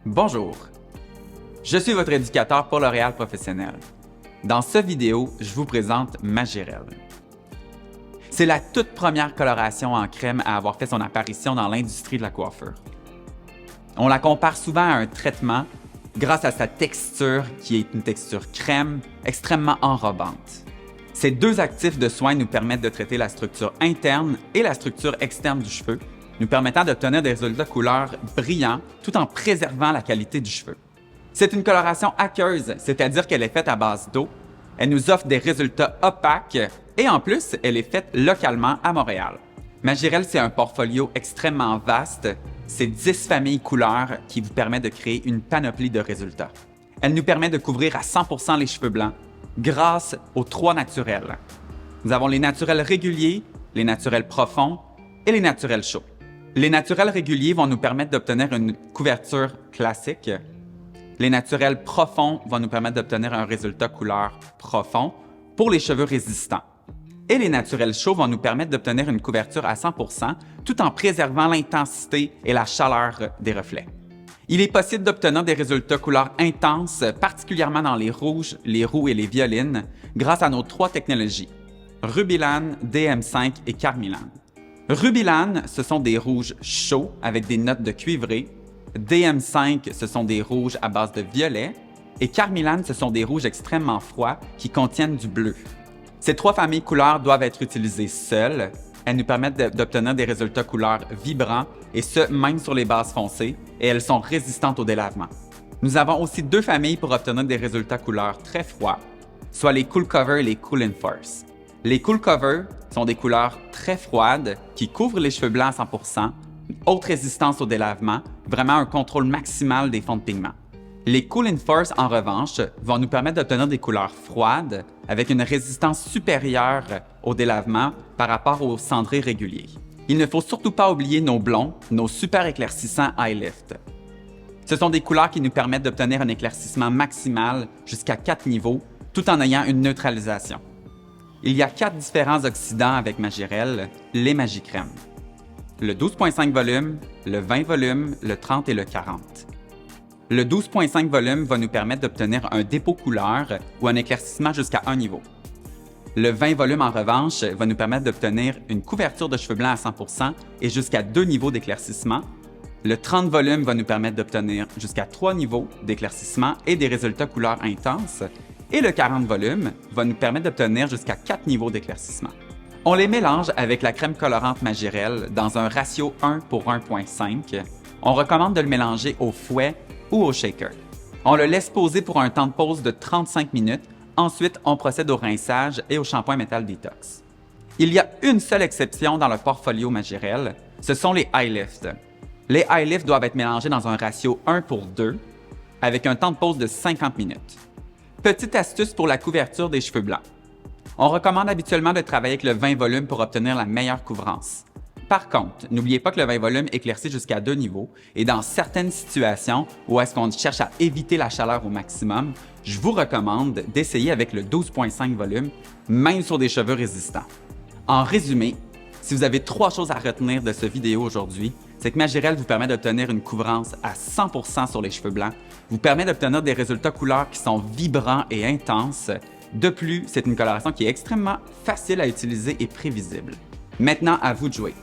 Bonjour, je suis votre éducateur pour L'Oréal Professionnel. Dans cette vidéo, je vous présente Magirel. C'est la toute première coloration en crème à avoir fait son apparition dans l'industrie de la coiffure. On la compare souvent à un traitement grâce à sa texture qui est une texture crème extrêmement enrobante. Ces deux actifs de soins nous permettent de traiter la structure interne et la structure externe du cheveu, nous permettant d'obtenir des résultats couleurs brillants tout en préservant la qualité du cheveu. C'est une coloration aqueuse, c'est-à-dire qu'elle est faite à base d'eau. Elle nous offre des résultats opaques et en plus, elle est faite localement à Montréal. Magirel, c'est un portfolio extrêmement vaste. C'est 10 familles couleurs qui vous permettent de créer une panoplie de résultats. Elle nous permet de couvrir à 100% les cheveux blancs grâce aux 3 naturels. Nous avons les naturels réguliers, les naturels profonds et les naturels chauds. Les naturels réguliers vont nous permettre d'obtenir une couverture classique. Les naturels profonds vont nous permettre d'obtenir un résultat couleur profond pour les cheveux résistants. Et les naturels chauds vont nous permettre d'obtenir une couverture à 100% tout en préservant l'intensité et la chaleur des reflets. Il est possible d'obtenir des résultats couleurs intenses, particulièrement dans les rouges, les roux et les violines, grâce à nos 3 technologies, Rubilan, DM5 et Carmilan. Rubilan, ce sont des rouges chauds avec des notes de cuivré. DM5, ce sont des rouges à base de violet. Et Carmilan, ce sont des rouges extrêmement froids qui contiennent du bleu. Ces 3 familles couleurs doivent être utilisées seules. Elles nous permettent d'obtenir des résultats couleurs vibrants, et ce, même sur les bases foncées, et elles sont résistantes au délavement. Nous avons aussi 2 familles pour obtenir des résultats couleurs très froids, soit les Cool Cover et les Cool Enforce. Les Cool Cover sont des couleurs très froides qui couvrent les cheveux blancs à 100%, haute résistance au délavement, vraiment un contrôle maximal des fonds de pigments. Les Cool Enforce, en revanche, vont nous permettre d'obtenir des couleurs froides avec une résistance supérieure au délavement par rapport aux cendrés réguliers. Il ne faut surtout pas oublier nos blonds, nos super éclaircissants Eye Lift. Ce sont des couleurs qui nous permettent d'obtenir un éclaircissement maximal jusqu'à 4 niveaux, tout en ayant une neutralisation. Il y a 4 différents oxydants avec Magirel, les Magicrème. Le 12.5 volume, le 20 volume, le 30 et le 40. Le 12.5 volume va nous permettre d'obtenir un dépôt couleur ou un éclaircissement jusqu'à 1 niveau. Le 20 volume, en revanche, va nous permettre d'obtenir une couverture de cheveux blancs à 100% et jusqu'à 2 niveaux d'éclaircissement. Le 30 volume va nous permettre d'obtenir jusqu'à 3 niveaux d'éclaircissement et des résultats couleurs intenses. Et le 40 volume va nous permettre d'obtenir jusqu'à 4 niveaux d'éclaircissement. On les mélange avec la crème colorante Magirel dans un ratio 1 pour 1.5. On recommande de le mélanger au fouet ou au shaker. On le laisse poser pour un temps de pause de 35 minutes. Ensuite, on procède au rinçage et au shampoing Metal Detox. Il y a une seule exception dans le portfolio Magirel, ce sont les Eye Lift. Les Eye Lift doivent être mélangés dans un ratio 1 pour 2 avec un temps de pause de 50 minutes. Petite astuce pour la couverture des cheveux blancs. On recommande habituellement de travailler avec le 20 volume pour obtenir la meilleure couvrance. Par contre, n'oubliez pas que le 20 volume éclaircit jusqu'à 2 niveaux et dans certaines situations où est-ce qu'on cherche à éviter la chaleur au maximum, je vous recommande d'essayer avec le 12.5 volume, même sur des cheveux résistants. En résumé, si vous avez 3 choses à retenir de cette vidéo aujourd'hui, c'est que Magirel vous permet d'obtenir une couvrance à 100% sur les cheveux blancs, vous permet d'obtenir des résultats couleurs qui sont vibrants et intenses. De plus, c'est une coloration qui est extrêmement facile à utiliser et prévisible. Maintenant, à vous de jouer.